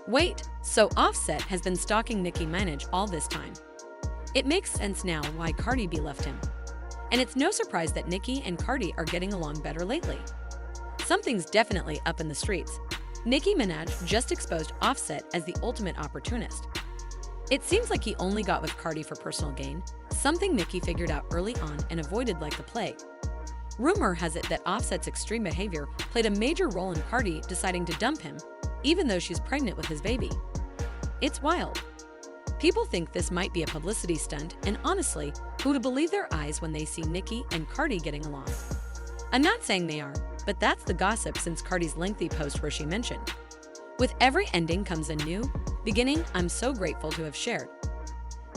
Wait, so Offset has been stalking Nicki Minaj all this time. It makes sense now why Cardi B left him. And it's no surprise that Nicki and Cardi are getting along better lately. Something's definitely up in the streets. Nicki Minaj just exposed Offset as the ultimate opportunist. It seems like he only got with Cardi for personal gain, something Nicki figured out early on and avoided like the plague. Rumor has it that Offset's extreme behavior played a major role in Cardi deciding to dump him, even though she's pregnant with his baby. It's wild. People think this might be a publicity stunt, and honestly, who would believe their eyes when they see Nicki and Cardi getting along? I'm not saying they are, but that's the gossip since Cardi's lengthy post where she mentioned, "With every ending comes a new beginning. I'm so grateful to have shared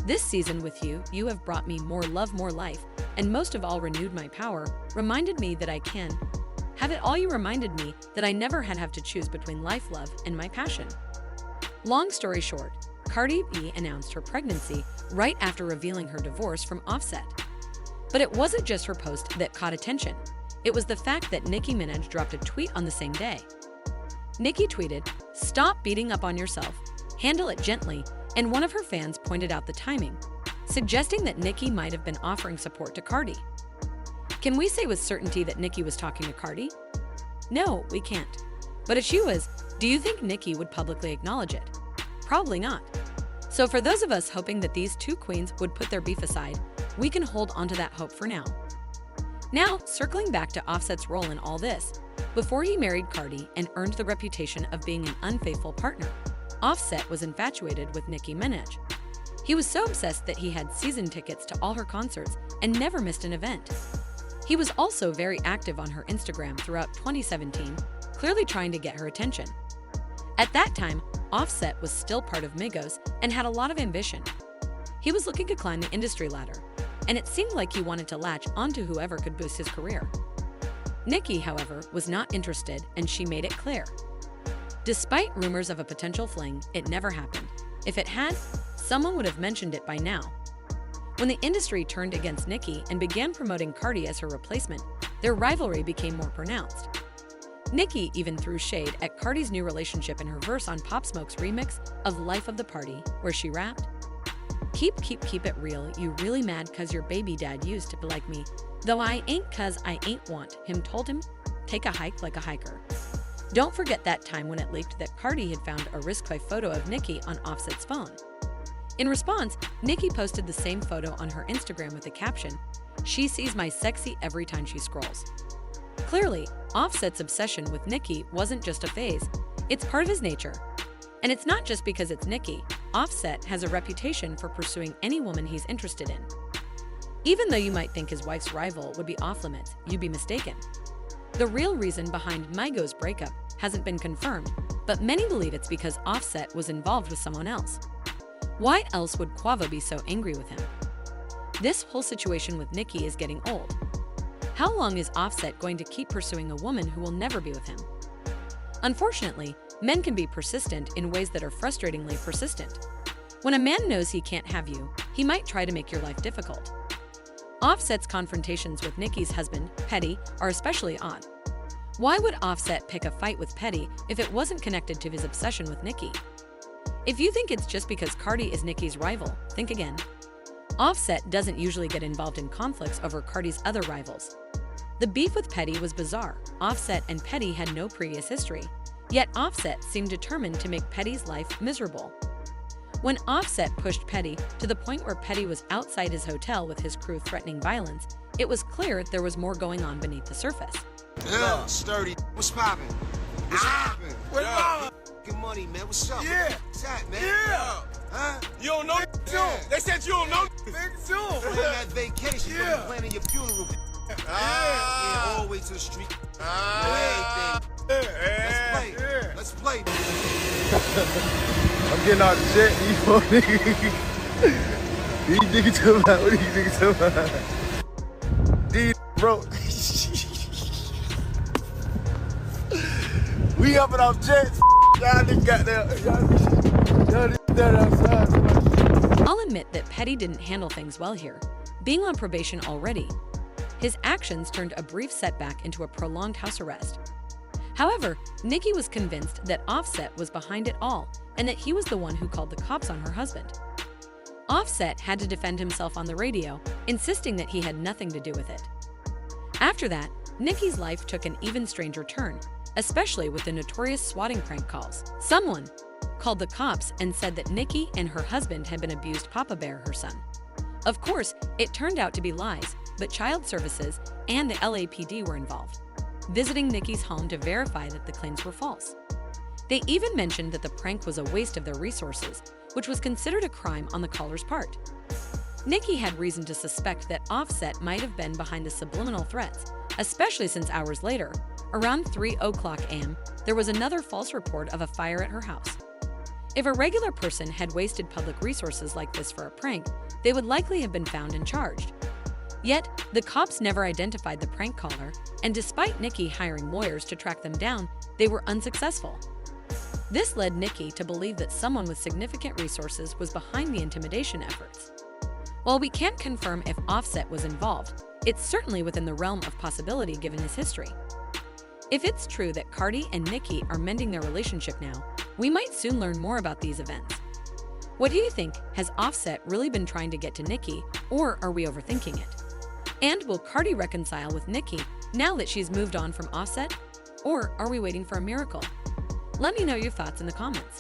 this season with you. You have brought me more love, more life, and most of all renewed my power, reminded me that I can have it all. You reminded me that I never had have to choose between life, love, and my passion." Long story short, Cardi B announced her pregnancy right after revealing her divorce from Offset. But it wasn't just her post that caught attention. It was the fact that Nicki Minaj dropped a tweet on the same day. Nicki tweeted, "Stop beating up on yourself, handle it gently," and one of her fans pointed out the timing, suggesting that Nicki might have been offering support to Cardi. Can we say with certainty that Nicki was talking to Cardi? No, we can't. But if she was, do you think Nicki would publicly acknowledge it? Probably not. So for those of us hoping that these two queens would put their beef aside, we can hold onto that hope for now. Now, circling back to Offset's role in all this, before he married Cardi and earned the reputation of being an unfaithful partner, Offset was infatuated with Nicki Minaj. He was so obsessed that he had season tickets to all her concerts and never missed an event. He was also very active on her Instagram throughout 2017, clearly trying to get her attention. At that time, Offset was still part of Migos and had a lot of ambition. He was looking to climb the industry ladder, and it seemed like he wanted to latch onto whoever could boost his career. Nicki, however, was not interested, and she made it clear. Despite rumors of a potential fling, it never happened. If it had, someone would have mentioned it by now. When the industry turned against Nicki and began promoting Cardi as her replacement, their rivalry became more pronounced. Nicki even threw shade at Cardi's new relationship in her verse on Pop Smoke's remix of Life of the Party, where she rapped, keep it real, you really mad cause your baby dad used to be like me, though I ain't cause I ain't want him told him, take a hike like a hiker." Don't forget that time when it leaked that Cardi had found a risque photo of Nicki on Offset's phone. In response, Nicki posted the same photo on her Instagram with the caption, "She sees my sexy every time she scrolls." Clearly, Offset's obsession with Nicki wasn't just a phase, it's part of his nature. And it's not just because it's Nicki. Offset has a reputation for pursuing any woman he's interested in. Even though you might think his wife's rival would be off-limits, you'd be mistaken. The real reason behind Migos' breakup hasn't been confirmed, but many believe it's because Offset was involved with someone else. Why else would Quavo be so angry with him? This whole situation with Nicki is getting old. How long is Offset going to keep pursuing a woman who will never be with him? Unfortunately, men can be persistent in ways that are frustratingly persistent. When a man knows he can't have you, he might try to make your life difficult. Offset's confrontations with Nicki's husband, Petty, are especially odd. Why would Offset pick a fight with Petty if it wasn't connected to his obsession with Nicki? If you think it's just because Cardi is Nicki's rival, think again. Offset doesn't usually get involved in conflicts over Cardi's other rivals. The beef with Petty was bizarre. Offset and Petty had no previous history, yet Offset seemed determined to make Petty's life miserable. When Offset pushed Petty to the point where Petty was outside his hotel with his crew threatening violence, it was clear there was more going on beneath the surface. Yeah, sturdy. What's poppin'? What's poppin'? What up? Good money, man. What's up? Yeah. What's that, man? Yeah. Huh? You don't know Yeah. They said you don't know Plan too. that vacation. Yeah. Yeah. Planning your funeral. Yeah, Ah. all the way to the street. Ah. Everything. Yeah. Let's play. Yeah. Let's play. I'm getting out the jet, you know, nigga. These niggas talking about, what are these niggas talking about? These, bro. We up and off jets. Y'all niggas got there. Y'all niggas there outside. I'll admit that Petty didn't handle things well here. Being on probation already, his actions turned a brief setback into a prolonged house arrest. However, Nicki was convinced that Offset was behind it all and that he was the one who called the cops on her husband. Offset had to defend himself on the radio, insisting that he had nothing to do with it. After that, Nicki's life took an even stranger turn, especially with the notorious swatting prank calls. Someone called the cops and said that Nicki and her husband had been abused Papa Bear, her son. Of course, it turned out to be lies, but Child Services and the LAPD were involved, visiting Nicki's home to verify that the claims were false. They even mentioned that the prank was a waste of their resources, which was considered a crime on the caller's part. Nicki had reason to suspect that Offset might have been behind the subliminal threats, especially since hours later, around 3:00 a.m., there was another false report of a fire at her house. If a regular person had wasted public resources like this for a prank, they would likely have been found and charged. Yet, the cops never identified the prank caller, and despite Nicki hiring lawyers to track them down, they were unsuccessful. This led Nicki to believe that someone with significant resources was behind the intimidation efforts. While we can't confirm if Offset was involved, it's certainly within the realm of possibility given his history. If it's true that Cardi and Nicki are mending their relationship now, we might soon learn more about these events. What do you think? Has Offset really been trying to get to Nicki, or are we overthinking it? And will Cardi reconcile with Nicki now that she's moved on from Offset? Or are we waiting for a miracle? Let me know your thoughts in the comments.